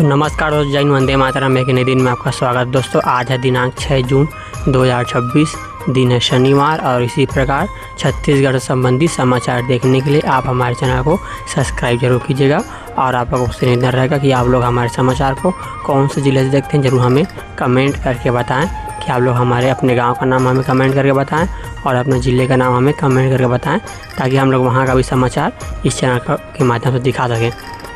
तो नमस्कार दोस्तों, जय हिंद, वंदे मातरम। एक नए दिन में आपका स्वागत। दोस्तों आज है दिनांक 6 जून 2026, दिन है शनिवार। और इसी प्रकार छत्तीसगढ़ से संबंधित समाचार देखने के लिए आप हमारे चैनल को सब्सक्राइब जरूर कीजिएगा। और आप लोगों से निवेदन रहेगा कि आप लोग हमारे समाचार को कौन से ज़िले से देखते हैं, ज़रूर हमें कमेंट करके बताएँ कि आप लोग हमारे अपने गाँव का नाम हमें कमेंट करके बताएँ और अपने ज़िले का नाम हमें कमेंट करके बताएँ, ताकि हम लोग वहाँ का भी समाचार इस चैनल के माध्यम से दिखा सकें।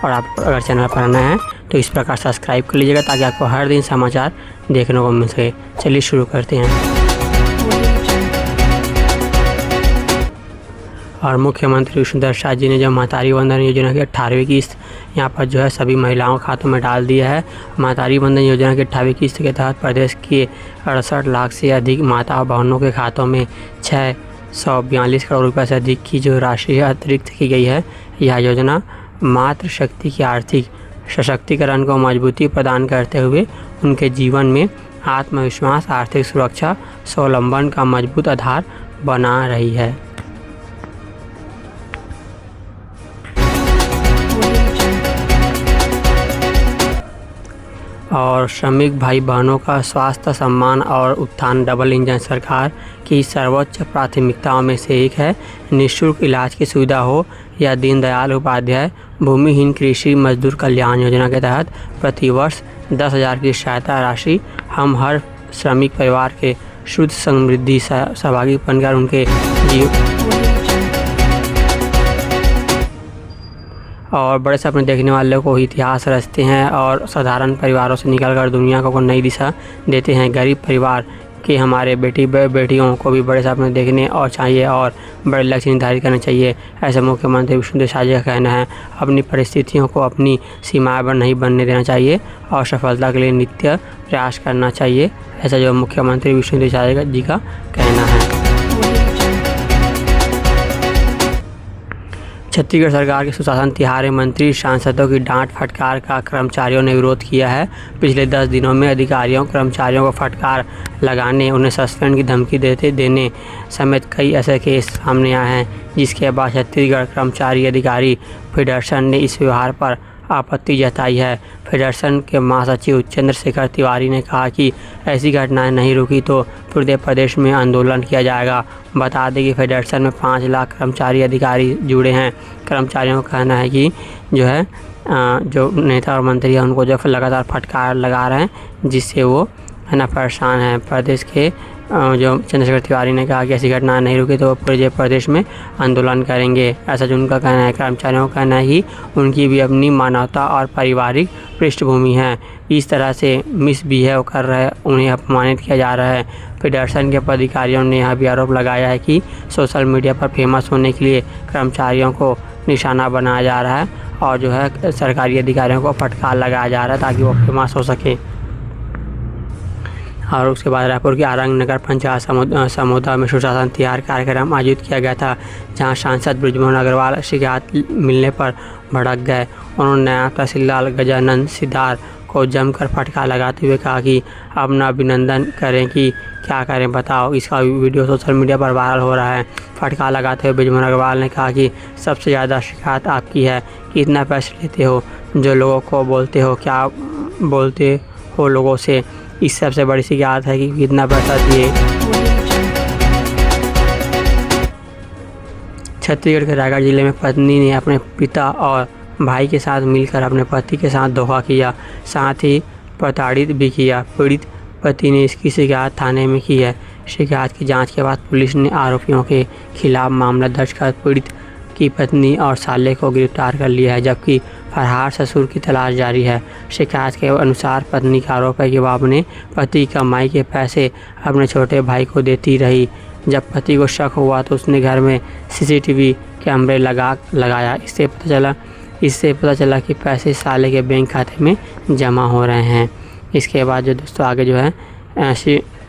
और आप अगर चैनल पर नए हैं तो इस प्रकार सब्सक्राइब कर लीजिएगा, ताकि आपको हर दिन समाचार देखने को मिल सके। चलिए शुरू करते हैं। और मुख्यमंत्री विष्णुदेव साय जी ने जो महतारी वंदन योजना की 18वीं किस्त यहाँ पर जो है सभी महिलाओं के खातों में डाल दिया है। महतारी वंदन योजना की 18वीं किस्त के तहत प्रदेश के 68 लाख से अधिक माता बहनों के खातों में 642 करोड़ रुपये से अधिक की जो राशि अतिरिक्त की गई है। यह योजना मातृशक्ति की आर्थिक सशक्तिकरण को मजबूती प्रदान करते हुए उनके जीवन में आत्मविश्वास, आर्थिक सुरक्षा, स्वावलंबन का मजबूत आधार बना रही है। और श्रमिक भाई बहनों का स्वास्थ्य, सम्मान और उत्थान डबल इंजन सरकार की सर्वोच्च प्राथमिकताओं में से एक है। निःशुल्क इलाज की सुविधा हो या दीनदयाल उपाध्याय भूमिहीन कृषि मजदूर कल्याण योजना के तहत प्रतिवर्ष 10,000 की सहायता राशि हम हर श्रमिक परिवार के शुद्ध समृद्धि सहभागी बनकर उनके और बड़े सपने देखने वालों को इतिहास रचते हैं और साधारण परिवारों से निकलकर दुनिया को नई दिशा देते हैं। गरीब परिवार के हमारे बेटियों को भी बड़े सपने देखने और चाहिए और बड़े लक्ष्य निर्धारित करने चाहिए, ऐसा मुख्यमंत्री विष्णुदेव साय जी का कहना है। अपनी परिस्थितियों को अपनी सीमाएं पर नहीं बनने देना चाहिए और सफलता के लिए नित्य प्रयास करना चाहिए, ऐसा जो मुख्यमंत्री विष्णुदेव साय जी का कहना है। छत्तीसगढ़ सरकार के सुशासन तिहारे मंत्री सांसदों की डांट फटकार का कर्मचारियों ने विरोध किया है। पिछले 10 दिनों में अधिकारियों कर्मचारियों को फटकार लगाने, उन्हें सस्पेंड की धमकी देने समेत कई ऐसे केस सामने आए हैं, जिसके बाद छत्तीसगढ़ कर्मचारी अधिकारी फेडरेशन ने इस व्यवहार पर आपत्ति जताई है। फेडरेशन के महासचिव चंद्रशेखर तिवारी ने कहा कि ऐसी घटनाएं नहीं रुकी तो पूरे प्रदेश में आंदोलन किया जाएगा। बता दें कि फेडरेशन में 5 लाख कर्मचारी अधिकारी जुड़े हैं। कर्मचारियों का कहना है कि जो नेता और मंत्री हैं उनको जो लगातार फटकार लगा रहे हैं, जिससे वो परेशान हैं। प्रदेश के जो चंद्रशेखर तिवारी ने कहा कि ऐसी घटना नहीं रुकी तो पूरे प्रदेश में आंदोलन करेंगे, ऐसा जो उनका कहना है। कर्मचारियों का कहना है कि उनकी भी अपनी मानवता और पारिवारिक पृष्ठभूमि है, इस तरह से मिसबिहेव कर रहे, उन्हें अपमानित किया जा रहा है। फेडरेशन के पदाधिकारियों ने यह भी आरोप लगाया है कि सोशल मीडिया पर फेमस होने के लिए कर्मचारियों को निशाना बनाया जा रहा है और जो है सरकारी अधिकारियों को फटकार लगाया जा रहा है ताकि वो फेमस हो सके। और उसके बाद रायपुर के आरंग नगर पंचायत समुदाय में सुशासन तिहार कार्यक्रम आयोजित किया गया था, जहां सांसद बृजमोहन अग्रवाल शिकायत मिलने पर भड़क गए। उन्होंने नायब तहसीलदार गजानंद सिद्धार को जमकर फटकार लगाते हुए कहा कि अब न अभिनंदन करें कि क्या करें बताओ। इसका वीडियो सोशल मीडिया पर वायरल हो रहा है। फटकार लगाते हुए बृजमोहन अग्रवाल ने कहा कि सबसे ज़्यादा शिकायत आपकी है कि इतना पैसे लेते हो, जो लोगों को बोलते हो, क्या बोलते हो लोगों से। इस सबसे बड़ी शिकायत है कि कितना पैसा दिए। छत्तीसगढ़ के रायगढ़ जिले में पत्नी ने अपने पिता और भाई के साथ मिलकर अपने पति के साथ धोखा किया, साथ ही प्रताड़ित भी किया। पीड़ित पति ने इसकी शिकायत थाने में की है। शिकायत की जांच के बाद पुलिस ने आरोपियों के खिलाफ मामला दर्ज कर पीड़ित की पत्नी और साले को गिरफ्तार कर लिया है, जबकि फरार ससुर की तलाश जारी है। शिकायत के अनुसार पत्नी का आरोप है कि वह अपने पति कमाई के पैसे अपने छोटे भाई को देती रही। जब पति को शक हुआ तो उसने घर में CCTV कैमरे लगाया। इससे पता चला कि पैसे साले के बैंक खाते में जमा हो रहे हैं। इसके बाद जो दोस्तों आगे जो है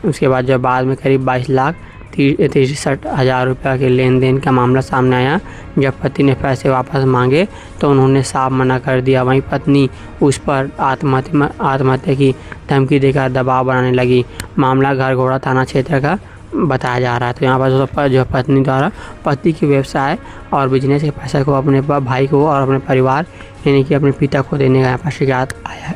उसके बाद जो बाद में करीब 22,63,000 रुपये के लेन देन का मामला सामने आया। जब पति ने पैसे वापस मांगे तो उन्होंने साफ मना कर दिया। वहीं पत्नी उस पर आत्महत्या की धमकी देकर दबाव बनाने लगी। मामला घरघोड़ा थाना क्षेत्र का बताया जा रहा है। तो यहाँ पर जो पत्नी द्वारा पति के व्यवसाय और बिजनेस के पैसे को अपने भाई को और अपने परिवार यानी कि अपने पिता को देने का यहाँ पर शिकायत आया है।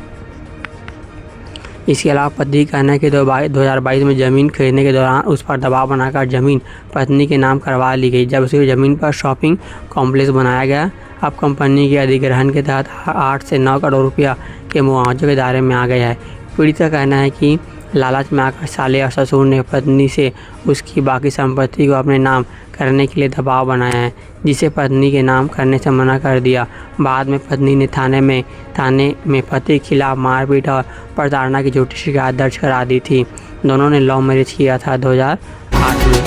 इसके अलावा पति का कहना है कि 2022 में ज़मीन खरीदने के दौरान उस पर दबाव बनाकर ज़मीन पत्नी के नाम करवा ली गई। जब उसकी ज़मीन पर शॉपिंग कॉम्प्लेक्स बनाया गया, अब कंपनी के अधिग्रहण के तहत 8 से 9 करोड़ रुपया के मुआवजे के दायरे में आ गया है। पीड़ित का कहना है कि लालच में आकर साले और ससुर ने पत्नी से उसकी बाकी संपत्ति को अपने नाम करने के लिए दबाव बनाया है, जिसे पत्नी के नाम करने से मना कर दिया। बाद में पत्नी ने थाने में पति के खिलाफ मारपीट और प्रताड़ना की झूठी शिकायत दर्ज करा दी थी। दोनों ने लव मैरिज किया था 2008 में।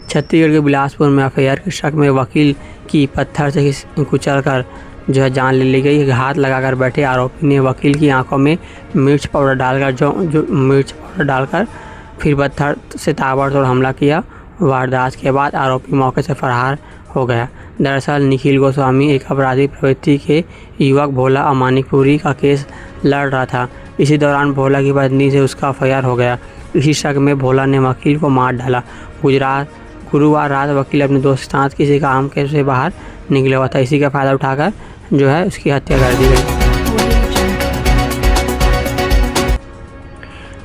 छत्तीसगढ़ के बिलासपुर में एफआईआर के शक में वकील की पत्थर से कुचलकर जान ले ली गई। हाथ लगाकर बैठे आरोपी ने वकील की आंखों में मिर्च पाउडर डालकर फिर पत्थर से ताबड़तोड़ हमला किया। वारदात के बाद आरोपी मौके से फरार हो गया। दरअसल निखिल गोस्वामी एक अपराधी प्रवृत्ति के युवक भोला अमानिकपुरी का केस लड़ रहा था। इसी दौरान भोला की पत्नी से उसका एफआईआर हो गया। इसी शक में भोला ने वकील को मार डाला। गुरुवार रात वकील अपने दोस्त के साथ किसी काम के से बाहर निकला हुआ था। इसी का फायदा उठाकर उसकी हत्या कर दी गई।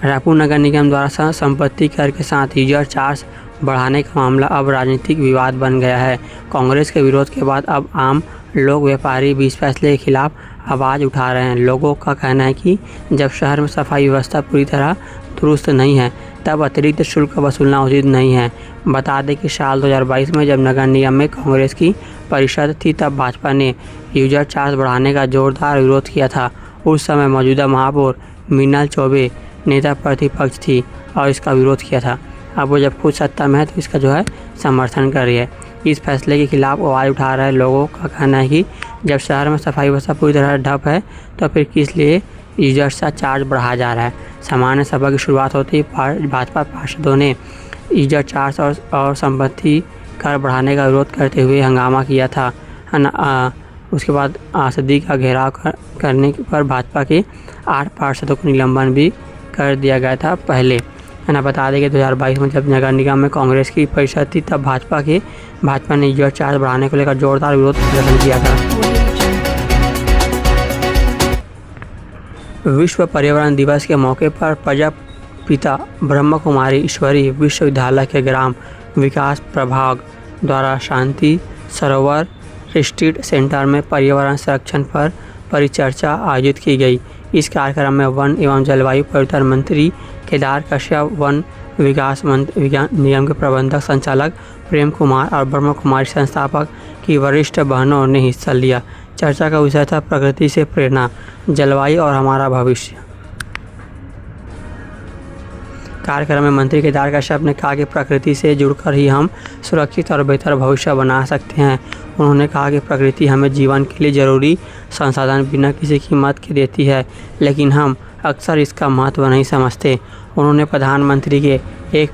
रायपुर नगर निगम द्वारा संपत्ति कर के साथ यूजर चार्ज बढ़ाने का मामला अब राजनीतिक विवाद बन गया है। कांग्रेस के विरोध के बाद अब आम लोग व्यापारी भी इस फैसले के खिलाफ आवाज़ उठा रहे हैं। लोगों का कहना है कि जब शहर में सफाई व्यवस्था पूरी तरह दुरुस्त नहीं है, तब अतिरिक्त शुल्क वसूलना उचित नहीं है। बता दें कि साल 2022 में जब नगर निगम में कांग्रेस की परिषद थी, तब भाजपा ने यूजर चार्ज बढ़ाने का जोरदार विरोध किया था। उस समय मौजूदा महापौर मीनल चौबे नेता प्रतिपक्ष थी और इसका विरोध किया था। अब वो जब खुद सत्ता में है तो इसका समर्थन कर रही है। इस फैसले के खिलाफ आवाज़ उठा रहे लोगों का कहना है कि जब शहर में सफाई व्यवस्था पूरी तरह ठप है, तो फिर किस लिए यूजर का चार्ज बढ़ाया जा रहा है। सामान्य सभा की शुरुआत होते ही भाजपा पार्षदों ने यूजर चार्ज और संपत्ति कर बढ़ाने का विरोध करते हुए हंगामा किया था। उसके बाद आसदी का घेराव करने पर भाजपा के 8 पार्षदों को निलंबन भी कर दिया गया था पहले। बता दें कि 2022 में जब नगर निगम में कांग्रेस की परिषद थी, तब भाजपा ने यूजर चार्ज बढ़ाने को लेकर जोरदार विरोध प्रदर्शन किया था। विश्व पर्यावरण दिवस के मौके पर प्रजापिता ब्रह्म कुमारी ईश्वरी विश्वविद्यालय के ग्राम विकास प्रभाग द्वारा शांति सरोवर रिट्रीट सेंटर में पर्यावरण संरक्षण पर परिचर्चा आयोजित की गई। इस कार्यक्रम में वन एवं जलवायु परिवर्तन मंत्री केदार कश्यप, वन विकास निगम के प्रबंधक संचालक प्रेम कुमार और ब्रह्म कुमारी संस्थापक की वरिष्ठ बहनों ने हिस्सा लिया। चर्चा का विषय था प्रकृति से प्रेरणा, जलवायु और हमारा भविष्य। कार्यक्रम में मंत्री केदार कश्यप ने कहा कि प्रकृति से जुड़कर ही हम सुरक्षित और बेहतर भविष्य बना सकते हैं। उन्होंने कहा कि प्रकृति हमें जीवन के लिए ज़रूरी संसाधन बिना किसी कीमत के देती है, लेकिन हम अक्सर इसका महत्व नहीं समझते। उन्होंने प्रधानमंत्री के एक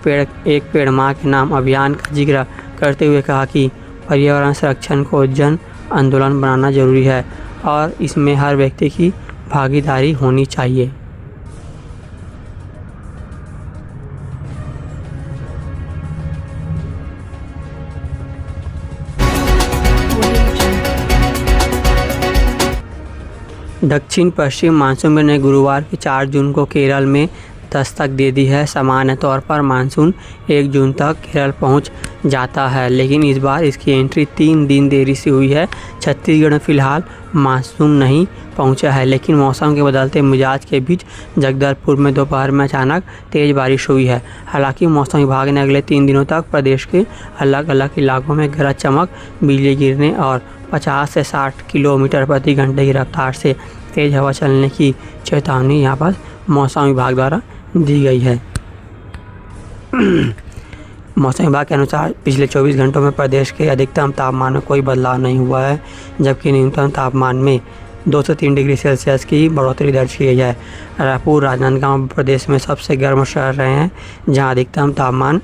पेड़ माँ के नाम अभियान का जिक्र करते हुए कहा कि पर्यावरण संरक्षण को जन आंदोलन बनाना जरूरी है और इसमें हर व्यक्ति की भागीदारी होनी चाहिए। दक्षिण पश्चिम मानसून ने गुरुवार की 4 जून को केरल में दस्तक दे दी है। सामान्य तौर पर मानसून 1 जून तक केरल पहुंच जाता है, लेकिन इस बार इसकी एंट्री 3 दिन देरी से हुई है। छत्तीसगढ़ में फिलहाल मानसून नहीं पहुंचा है, लेकिन मौसम के बदलते मिजाज के बीच जगदलपुर में दोपहर में अचानक तेज़ बारिश हुई है। हालांकि मौसम विभाग ने अगले 3 दिनों तक प्रदेश के अलग अलग इलाकों में गरज चमक, बिजली गिरने और 50 से 60 किलोमीटर प्रति घंटे की रफ्तार से तेज़ हवा चलने की चेतावनी यहाँ पर मौसम विभाग द्वारा दी गई है। मौसम विभाग के अनुसार पिछले 24 घंटों में प्रदेश के अधिकतम तापमान में कोई बदलाव नहीं हुआ है, जबकि न्यूनतम तापमान में 2 से 3 डिग्री सेल्सियस की बढ़ोतरी दर्ज की गई है। रायपुर, राजनांदगांव प्रदेश में सबसे गर्म शहर रहे हैं, जहां अधिकतम तापमान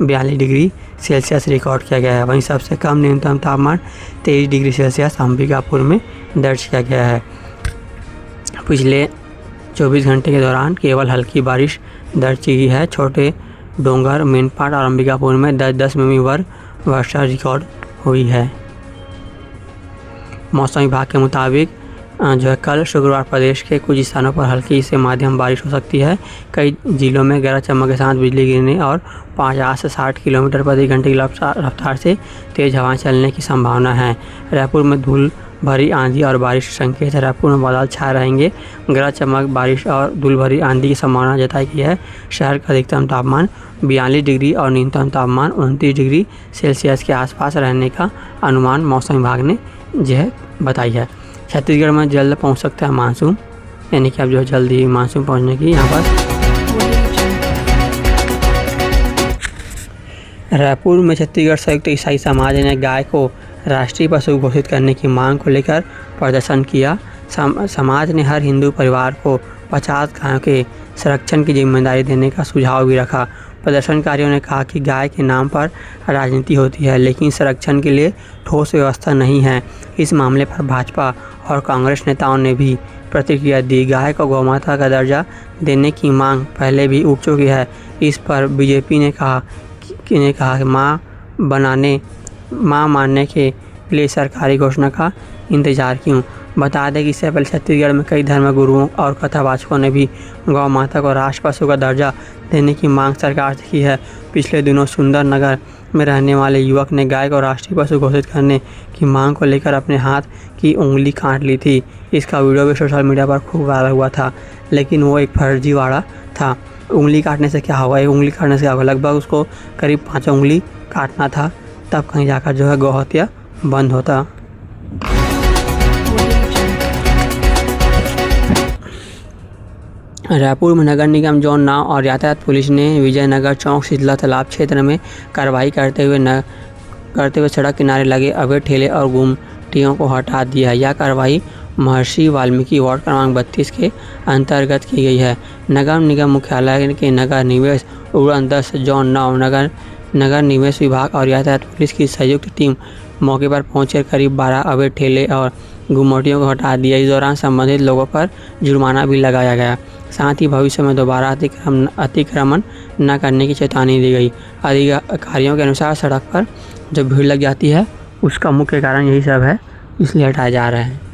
42 डिग्री सेल्सियस रिकॉर्ड किया गया है। वहीं सबसे कम न्यूनतम तापमान 23 डिग्री सेल्सियस अंबिकापुर में दर्ज किया गया है। पिछले 24 घंटे के दौरान केवल हल्की बारिश दर्ज की गई है। छोटे डोंगर, मेनपाट और अंबिकापुर में 10-10 मिमी वर्षा रिकॉर्ड हुई है। मौसम विभाग के मुताबिक जो है कल शुक्रवार प्रदेश के कुछ स्थानों पर हल्की से मध्यम बारिश हो सकती है। कई जिलों में गरज चमक के साथ बिजली गिरने और 50 से 60 किलोमीटर प्रति घंटे की रफ्तार से तेज़ हवाएं चलने की संभावना है। रायपुर में धूल भरी आंधी और बारिश के संकेत है। रायपुर में बादल छाए रहेंगे। गरज चमक, बारिश और धूल भरी आंधी की संभावना जताई गई है। शहर का अधिकतम तापमान 42 डिग्री और न्यूनतम तापमान 29 डिग्री सेल्सियस के आसपास रहने का अनुमान मौसम विभाग ने यह बताई है। छत्तीसगढ़ में जल्द पहुंच सकता है मानसून, यानी कि अब जो है जल्द ही मानसून पहुंचने की यहाँ पर। रायपुर में छत्तीसगढ़ संयुक्त ईसाई समाज ने गाय को राष्ट्रीय पशु घोषित करने की मांग को लेकर प्रदर्शन किया। समाज ने हर हिंदू परिवार को 50 गायों के संरक्षण की जिम्मेदारी देने का सुझाव भी रखा। प्रदर्शनकारियों ने कहा कि गाय के नाम पर राजनीति होती है, लेकिन संरक्षण के लिए ठोस व्यवस्था नहीं है। इस मामले पर भाजपा और कांग्रेस नेताओं ने भी प्रतिक्रिया दी। गाय को गौमाता का दर्जा देने की मांग पहले भी उठ चुकी है। इस पर बीजेपी ने कहा कि मां मानने के लिए सरकारी घोषणा का इंतजार क्यों। बता दें कि इससे पहले छत्तीसगढ़ में कई धर्मगुरुओं और कथावाचकों ने भी गौ माता को राष्ट्र पशु का दर्जा देने की मांग सरकार से की है। पिछले दिनों सुंदरनगर में रहने वाले युवक ने गाय को राष्ट्रीय पशु घोषित करने की मांग को लेकर अपने हाथ की उंगली काट ली थी। इसका वीडियो भी सोशल मीडिया पर खूब वायरल हुआ था, लेकिन वो एक फर्जीवाड़ा था। उंगली काटने से क्या होगा? एक उंगली काटने से क्या होगा? लगभग उसको करीब 5 उंगली काटना था, तब कहीं जाकर जो है गौ हत्या बंद होता। रायपुर में नगर निगम जोन 9 और यातायात पुलिस ने विजयनगर चौक शीतला तालाब क्षेत्र में कार्रवाई करते हुए सड़क किनारे लगे अवैध ठेले और गुमटियों को हटा दिया। यह कार्रवाई महर्षि वाल्मीकि वार्ड क्रमांक 32 के अंतर्गत की गई है। नगर निगम मुख्यालय के नगर निवेश उड़न 10 जोन 9 नगर निवेश विभाग और यातायात पुलिस की संयुक्त टीम मौके पर पहुंचकर करीब 12 अवैध ठेले और गुमटियों को हटा दिया। इस दौरान संबंधित लोगों पर जुर्माना भी लगाया गया। साथ ही भविष्य में दोबारा अतिक्रमण न करने की चेतावनी दी गई। अधिकारियों के अनुसार सड़क पर जब भीड़ लग जाती है उसका मुख्य कारण यही सब है, इसलिए हटाए जा रहे हैं।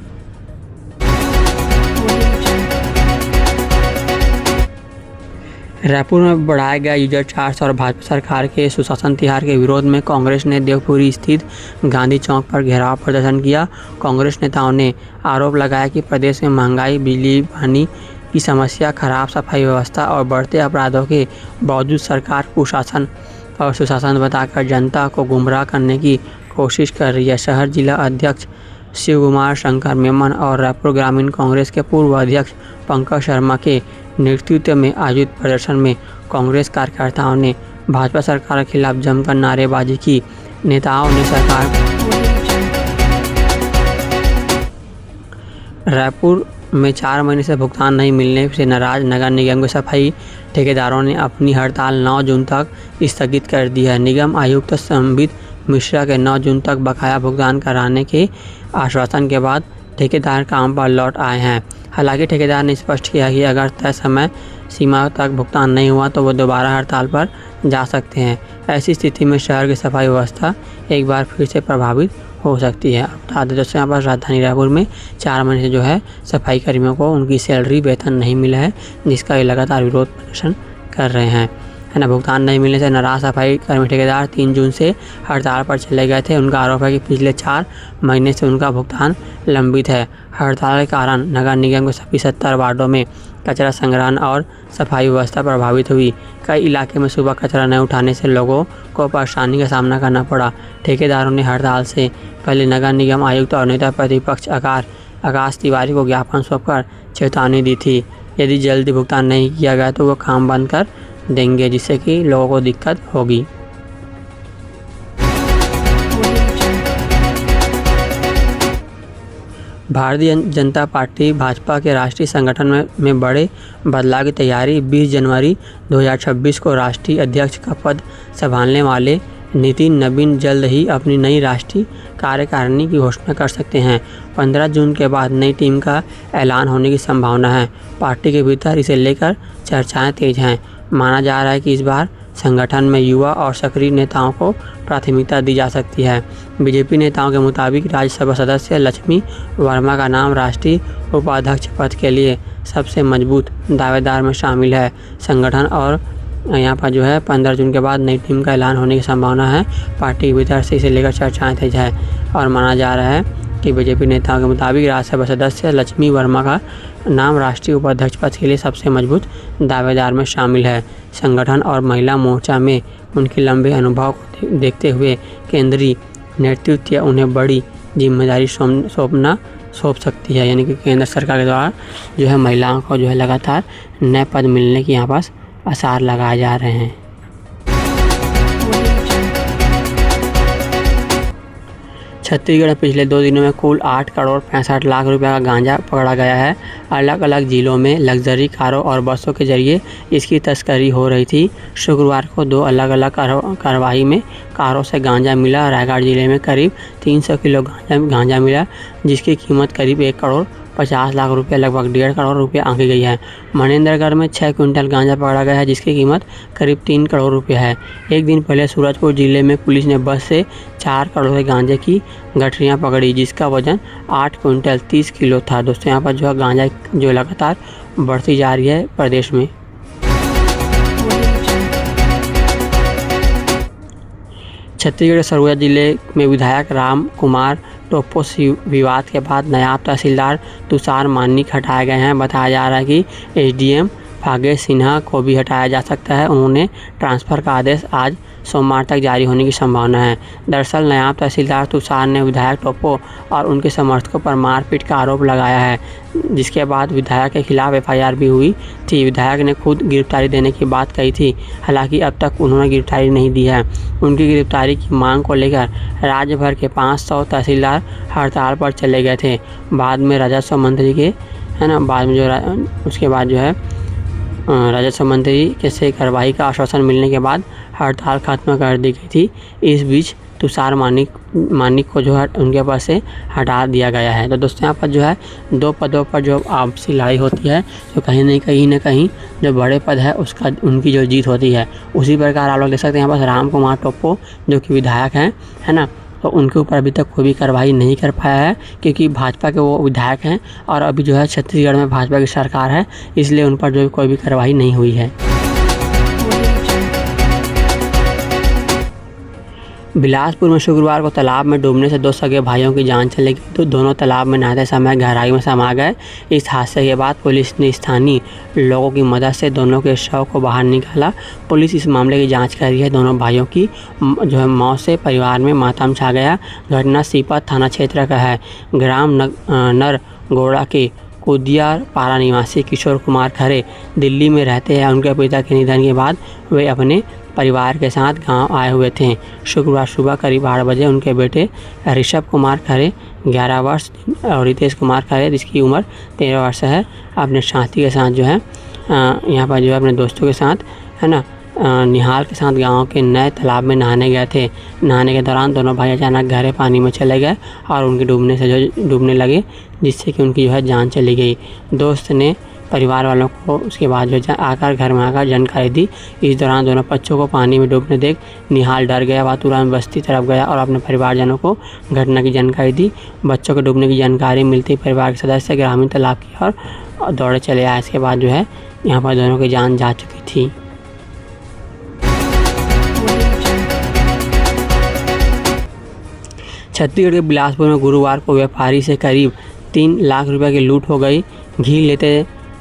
रायपुर में बढ़ाया गया यूजर चार्ज और भाजपा सरकार के सुशासन तिहार के विरोध में कांग्रेस ने देवपुरी स्थित गांधी चौक पर घेराव प्रदर्शन किया। कांग्रेस नेताओं ने आरोप लगाया कि प्रदेश में महंगाई, बिजली, पानी की समस्या, खराब सफाई व्यवस्था और बढ़ते अपराधों के बावजूद सरकार कुशासन और सुशासन बताकर जनता को गुमराह करने की कोशिश कर रही है। शहर जिला अध्यक्ष शिव कुमार शंकर मेमन और रायपुर ग्रामीण कांग्रेस के पूर्व अध्यक्ष पंकज शर्मा के नेतृत्व में आयोजित प्रदर्शन में कांग्रेस कार्यकर्ताओं ने भाजपा सरकार के खिलाफ जमकर नारेबाजी की। नेताओं ने रायपुर में 4 महीने से भुगतान नहीं मिलने से नाराज नगर निगम के सफाई ठेकेदारों ने अपनी हड़ताल 9 जून तक स्थगित कर दी है। निगम आयुक्त संबित मिश्रा के 9 जून तक बकाया भुगतान कराने के आश्वासन के बाद ठेकेदार काम पर लौट आए हैं। हालांकि ठेकेदार ने स्पष्ट किया कि अगर तय समय सीमा तक भुगतान नहीं हुआ तो वो दोबारा हड़ताल पर जा सकते हैं। ऐसी स्थिति में शहर की सफाई व्यवस्था एक बार फिर से प्रभावित हो सकती है। बता दें दोस्तों, यहाँ पर राजधानी रायपुर में 4 महीने से जो है सफाई कर्मियों को उनकी सैलरी, वेतन नहीं मिला है, जिसका ये लगातार विरोध प्रदर्शन कर रहे हैं, है ना। भुगतान नहीं मिलने से नाराज सफाई कर्मी ठेकेदार 3 जून से हड़ताल पर चले गए थे। उनका आरोप है कि पिछले 4 महीने से उनका भुगतान लंबित है। हड़ताल के कारण नगर निगम के सभी 70 वार्डों में कचरा संग्रहण और सफाई व्यवस्था प्रभावित हुई। कई इलाके में सुबह कचरा न उठाने से लोगों को परेशानी का सामना करना पड़ा। ठेकेदारों ने हड़ताल से पहले नगर निगम आयुक्त और नेता प्रतिपक्ष आकाश तिवारी को ज्ञापन सौंपकर चेतावनी दी थी। यदि जल्दी भुगतान नहीं किया गया तो वो काम बंद कर देंगे, जिससे कि लोगों को दिक्कत होगी। भारतीय जनता पार्टी भाजपा के राष्ट्रीय संगठन में बड़े बदलाव की तैयारी। 20 जनवरी 2026 को राष्ट्रीय अध्यक्ष का पद संभालने वाले नितिन नवीन जल्द ही अपनी नई राष्ट्रीय कार्यकारिणी की घोषणा कर सकते हैं। 15 जून के बाद नई टीम का ऐलान होने की संभावना है। पार्टी के भीतर इसे लेकर चर्चाएं तेज हैं। माना जा रहा है कि इस बार संगठन में युवा और सक्रिय नेताओं को प्राथमिकता दी जा सकती है। बीजेपी नेताओं के मुताबिक राज्यसभा सदस्य लक्ष्मी वर्मा का नाम राष्ट्रीय उपाध्यक्ष पद के लिए सबसे मजबूत दावेदार में शामिल है। संगठन और यहाँ पर जो है 15 जून के बाद नई टीम का ऐलान होने की संभावना है। पार्टी के भीतर से इसे लेकर चर्चाएं तेज है और माना जा रहा है कि बीजेपी नेताओं के मुताबिक राज्यसभा सदस्य लक्ष्मी वर्मा का नाम राष्ट्रीय उपाध्यक्ष पद के लिए सबसे मजबूत दावेदार में शामिल है। संगठन और महिला मोर्चा में उनके लंबे अनुभव को देखते हुए केंद्रीय नेतृत्व उन्हें बड़ी जिम्मेदारी सौंप सकती है। यानी कि केंद्र सरकार के द्वारा जो है महिलाओं को जो है लगातार नए पद मिलने के यहाँ पास आसार लगाए जा रहे हैं। छत्तीसगढ़ में पिछले 2 दिनों में कुल 8 करोड़ 65 लाख रुपए का गांजा पकड़ा गया है। अलग अलग जिलों में लग्जरी कारों और बसों के जरिए इसकी तस्करी हो रही थी। शुक्रवार को 2 अलग अलग कार्रवाई में कारों से गांजा मिला। रायगढ़ जिले में करीब 300 किलो गांजा मिला, जिसकी कीमत करीब 1 करोड़ 50 लाख रुपये लगभग 1.5 करोड़ रुपये आंकी गई है। मनेंद्रगढ़ में 6 क्विंटल गांजा पकड़ा गया है, जिसकी कीमत करीब 3 करोड़ रुपये है। एक दिन पहले सूरजपुर जिले में पुलिस ने बस से 4 करोड़ के गांजे की गठरियाँ पकड़ी, जिसका वजन 8 क्विंटल 30 किलो था। दोस्तों यहाँ पर जो है गांजा जो लगातार बढ़ती जा रही है प्रदेश में। छत्तीसगढ़ के सरगुजा जिले में विधायक राम कुमार टोप्पो विवाद के बाद नायब तहसीलदार तुषार मानिक हटाए गए हैं। बताया जा रहा है कि एसडीएम भागेश सिन्हा को भी हटाया जा सकता है। उन्होंने ट्रांसफ़र का आदेश आज सोमवार तक जारी होने की संभावना है। दरअसल नायब तहसीलदार तुषार ने विधायक टोप्पो और उनके समर्थकों पर मारपीट का आरोप लगाया है, जिसके बाद विधायक के खिलाफ एफआईआर भी हुई थी। विधायक ने खुद गिरफ्तारी देने की बात कही थी, हालांकि अब तक उन्होंने गिरफ्तारी नहीं दी है। उनकी गिरफ्तारी की मांग को लेकर राज्य भर के 500 तहसीलदार हड़ताल पर चले गए थे। बाद में राजस्व मंत्री के उसके बाद जो है राजस्व मंत्री के से कार्रवाई का आश्वासन मिलने के बाद हड़ताल खत्म कर दी गई थी। इस बीच तुषार मानिक को जो है उनके पास से हटा दिया गया है। तो दोस्तों यहाँ पर जो है 2 पदों पर जो आपसी लड़ाई होती है, तो कहीं न कहीं जो बड़े पद है उसका उनकी जो जीत होती है। उसी प्रकार आप लोग देख सकते हैं यहाँ पर राम कुमार टोप्पो जो कि विधायक हैं, है ना, तो उनके ऊपर अभी तक कोई भी कार्रवाई नहीं कर पाया है, क्योंकि भाजपा के वो विधायक हैं और अभी जो है छत्तीसगढ़ में भाजपा की सरकार है, इसलिए उन पर जो कोई भी कार्रवाई नहीं हुई है। बिलासपुर में शुक्रवार को तालाब में डूबने से 2 सगे भाइयों की जान चली गई, तो दोनों तालाब में नहाते समय गहराई में समा गए। इस हादसे के बाद पुलिस ने स्थानीय लोगों की मदद से दोनों के शव को बाहर निकाला। पुलिस इस मामले की जांच कर रही है। दोनों भाइयों की जो है मौत से परिवार में मातम छा गया। घटना सीपत थाना क्षेत्र का है। ग्राम नरगोड़ा के कुदियार पारा निवासी किशोर कुमार खरे दिल्ली में रहते हैं। उनके पिता के निधन के बाद वे अपने परिवार के साथ गांव आए हुए थे। शुक्रवार सुबह करीब 8 बजे उनके बेटे ऋषभ कुमार खरे 11 वर्ष और रितेश कुमार खरे जिसकी उम्र 13 वर्ष है, अपने साथी के साथ जो है यहाँ पर जो है अपने दोस्तों के साथ, है ना, निहाल के साथ गांव के नए तालाब में नहाने गए थे। नहाने के दौरान दोनों भाई अचानक गहरे पानी में चले गए और उनके डूबने लगे, जिससे कि उनकी जो है जान चली गई। दोस्त ने परिवार वालों को उसके बाद जो आकर घर में आकर जानकारी दी। इस दौरान दोनों बच्चों को पानी में डूबने देख निहाल डर गया। वह तुरंत बस्ती तरफ गया और अपने परिवारजनों को घटना की जानकारी दी। बच्चों को डूबने की जानकारी मिलती परिवार के सदस्य ग्रामीण तालाब की ओर दौड़े चले आए। इसके बाद जो है यहाँ पर दोनों की जान जा चुकी थी। छत्तीसगढ़ के बिलासपुर में गुरुवार को व्यापारी से करीब 3 लाख रुपए की लूट हो गई। घी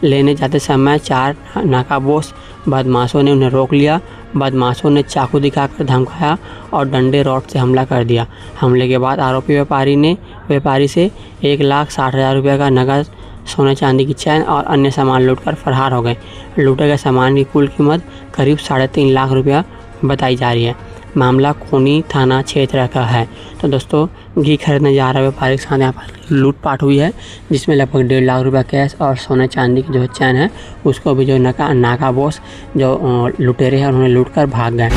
लेने जाते समय 4 नाकाबोश बदमाशों ने उन्हें रोक लिया। बदमाशों ने चाकू दिखाकर धमकाया और डंडे रॉड से हमला कर दिया। हमले के बाद आरोपी व्यापारी से 1,60,000 रुपये का नकद, सोने चांदी की चैन और अन्य सामान लूटकर फरार हो गए। लूटे गए सामान की कुल कीमत करीब 3.5 लाख रुपया बताई जा रही है। मामला कोनी थाना क्षेत्र का है। तो दोस्तों घी खरीदने जा रहे व्यापारी के साथ यहाँ पर लूटपाट हुई है, जिसमें लगभग 1.5 लाख रुपया कैश और सोने चांदी की जो चैन है उसको भी जो नाकाबोश जो लुटेरे हैं उन्होंने लूटकर भाग गए।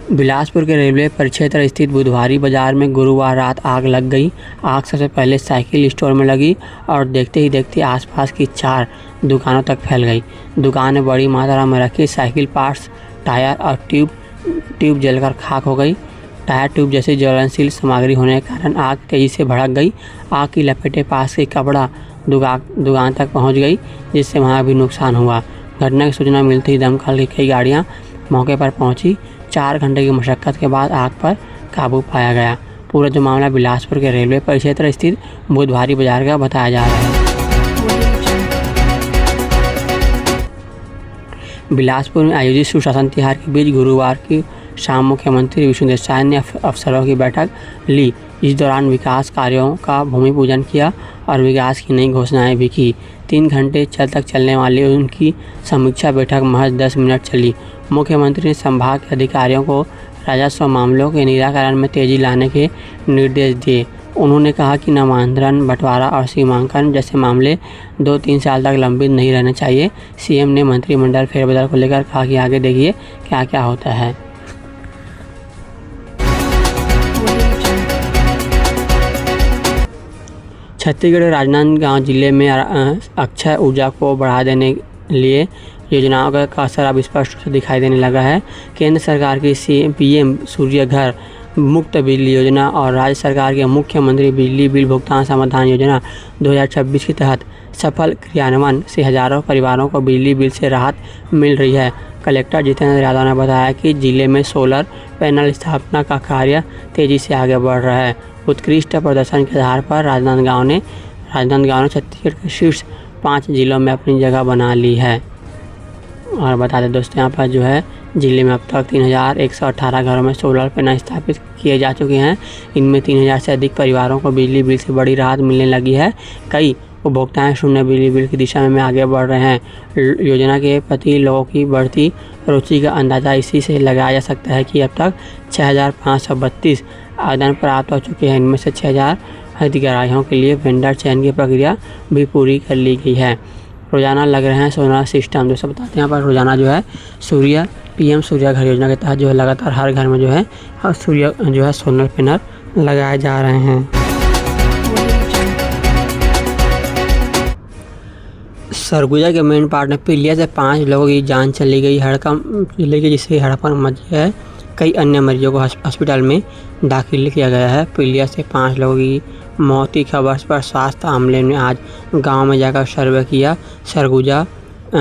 बिलासपुर के रेलवे परिक्षेत्र स्थित बुधवारी बाजार में गुरुवार रात आग लग गई। आग सबसे पहले साइकिल स्टोर में लगी और देखते ही देखते आसपास की 4 दुकानों तक फैल गई। दुकान में बड़ी मात्रा में रखी साइकिल पार्ट्स, टायर और ट्यूब जलकर खाक हो गई। टायर ट्यूब जैसी ज्वलनशील सामग्री होने के कारण आग तेजी से भड़क गई। आग की लपेटें पास के कपड़ा दुकान तक पहुंच गई, जिससे वहां भी नुकसान हुआ। घटना की सूचना मिलते ही दमकल की कई गाड़ियां मौके पर पहुंची। 4 घंटे की मशक्कत के बाद आग पर काबू पाया गया। पूरा जो मामला बिलासपुर के रेलवे परिक्षेत्र स्थित बुधवारी बाजार का बताया जा रहा है। बिलासपुर में आयोजित सुशासन तिहार के बीच गुरुवार की शाम मुख्यमंत्री विष्णुदेव साय ने अफसरों की बैठक ली। इस दौरान विकास कार्यों का भूमि पूजन किया और विकास की नई घोषणाएं भी की। 3 घंटे तक चलने वाली उनकी समीक्षा बैठक महज 10 मिनट चली। मुख्यमंत्री ने संभाग के अधिकारियों को राजस्व मामलों के निराकरण में तेजी लाने के निर्देश दिए। उन्होंने कहा कि नामांतरण, बंटवारा और सीमांकन जैसे मामले 2-3 साल तक लंबित नहीं रहने चाहिए। सीएम ने मंत्रिमंडल फेरबदल को लेकर कहा कि आगे देखिए क्या क्या होता है। छत्तीसगढ़ के राजनांदगांव जिले में अक्षय ऊर्जा को बढ़ा देने लिए योजनाओं का असर अब स्पष्ट रूप से दिखाई देने लगा है। केंद्र सरकार की पीएम सूर्य घर मुफ्त बिजली योजना और राज्य सरकार के मुख्यमंत्री बिजली बिल भुगतान समाधान योजना 2026 के तहत सफल क्रियान्वयन से हजारों परिवारों को बिजली बिल से राहत मिल रही है। कलेक्टर जितेंद्र यादव ने बताया कि जिले में सोलर पैनल स्थापना का कार्य तेजी से आगे बढ़ रहा है। उत्कृष्ट प्रदर्शन के आधार पर राजनांदगांव ने छत्तीसगढ़ के शीर्ष 5 जिलों में अपनी जगह बना ली है। और बता दें दोस्तों, यहाँ पर जो है जिले में अब तक 3118 घरों में सोलर पैनल स्थापित किए जा चुके हैं। इनमें 3000 से अधिक परिवारों को बिजली बिल से बड़ी राहत मिलने लगी है। कई उपभोक्ताएं शून्य बिजली बिल की दिशा में आगे बढ़ रहे हैं। योजना के प्रति लोगों की बढ़ती रुचि का अंदाज़ा इसी से लगाया जा सकता है कि अब तक 6532 आवेदन प्राप्त हो चुके हैं। इनमें से 6000 हितग्राहियों के लिए वेंडर चयन की प्रक्रिया भी पूरी कर ली गई है। रोजाना लग रहे हैं सोलर सिस्टम। दोस्तों बताते हैं, यहाँ पर रोजाना जो है पीएम सूर्य घर योजना के तहत जो है लगातार हर घर में जो है सोलर पैनल लगाए जा रहे हैं। सरगुजा के मेन पार्ट में पीलिया से 5 लोगों की जान चली गई। जिससे हड़कंप मच गया है। कई अन्य मरीजों को हॉस्पिटल में दाखिल किया गया है। पीलिया से 5 लोगों की मौत की खबर पर स्वास्थ्य अमले ने आज गांव में जाकर सर्वे किया। सरगुजा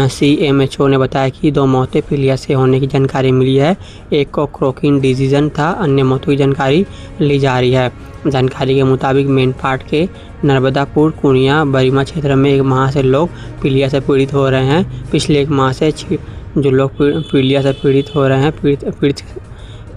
CMHO ने बताया कि 2 मौतें पीलिया से होने की जानकारी मिली है। एक को क्रोकिन डिजीजन था। अन्य मौतों की जानकारी ली जा रही है। जानकारी के मुताबिक मेन पार्ट के नर्मदापुर, कुनिया, बरीमा क्षेत्र में 1 माह से लोग पीलिया से पीड़ित हो रहे हैं। पिछले 1 माह से जो लोग पीलिया से पीड़ित हो रहे हैं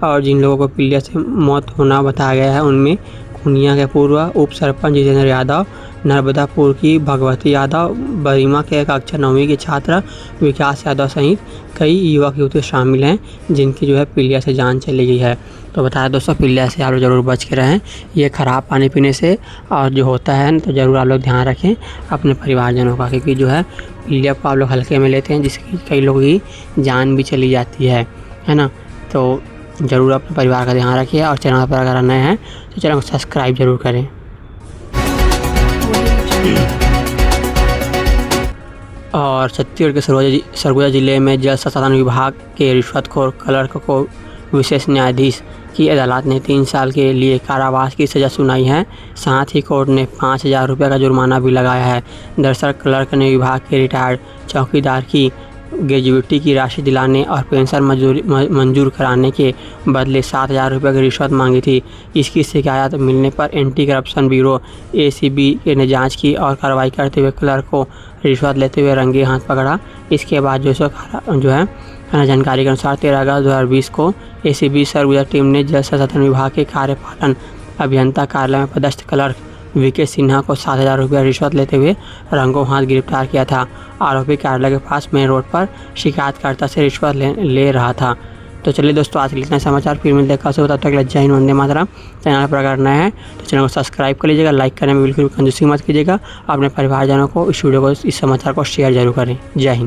और जिन लोगों को पीलिया से मौत होना बताया गया है, उनमें कुनिया के पूर्व उप सरपंच जितेंद्र यादव, नर्मदापुर की भगवती यादव, बरीमा के कक्षा 9वीं के छात्र विकास यादव सहित कई युवक युवती शामिल हैं, जिनकी जो है पीलिया से जान चली गई है। तो बताया दोस्तों, पीलिया से आप लोग ज़रूर बच के रहें। ये ख़राब पानी पीने से और जो होता है तो ज़रूर आप लोग ध्यान रखें अपने परिवारजनों का, क्योंकि जो है पीलिया को आप लोग हल्के में लेते हैं, जिसकी कई लोगों की जान भी चली जाती है ना। तो ज़रूर अपने परिवार का ध्यान रखिए और चैनल पर अगर नए हैं तो चैनल को सब्सक्राइब जरूर करें। और छत्तीसगढ़ के सरगुजा जिले में जल संसाधन विभाग के रिश्वतखोर क्लर्क को विशेष न्यायाधीश की अदालत ने 3 साल के लिए कारावास की सज़ा सुनाई है। साथ ही कोर्ट ने 5000 रुपये का जुर्माना भी लगाया है। दरअसल क्लर्क ने विभाग के रिटायर्ड चौकीदार की ग्रेजुएटी की राशि दिलाने और पेंशन मंजूर कराने के बदले 7000 रुपये की रिश्वत मांगी थी। इसकी शिकायत मिलने पर एंटी करप्शन ब्यूरो ACB ने जांच की और कार्रवाई करते हुए क्लर्क को रिश्वत लेते हुए रंगे हाथ पकड़ा। इसके बाद जो है जानकारी के अनुसार 13 अगस्त 2020 को ACB सरगुजा टीम ने जल संसाधन विभाग के कार्यपालन अभियंता कार्यालय में पदस्थ क्लर्क VK सिन्हा को 7000 रुपये रिश्वत लेते हुए रंगों हाथ गिरफ्तार किया था। आरोपी कार्यालय के पास मेन रोड पर शिकायतकर्ता से रिश्वत ले रहा था। तो चलिए दोस्तों, आज के लिए इतना समाचार। फिर मिलते हैं तब तक जय हिंद, वंदे मातरम। चैनल पर अगर नए हैं तो चैनल को सब्सक्राइब कर लीजिएगा। लाइक करने में बिल्कुल कंजूसी मत कीजिएगा। अपने परिवारजनों को इस वीडियो को, इस समाचार को शेयर जरूर करें। जय हिंद।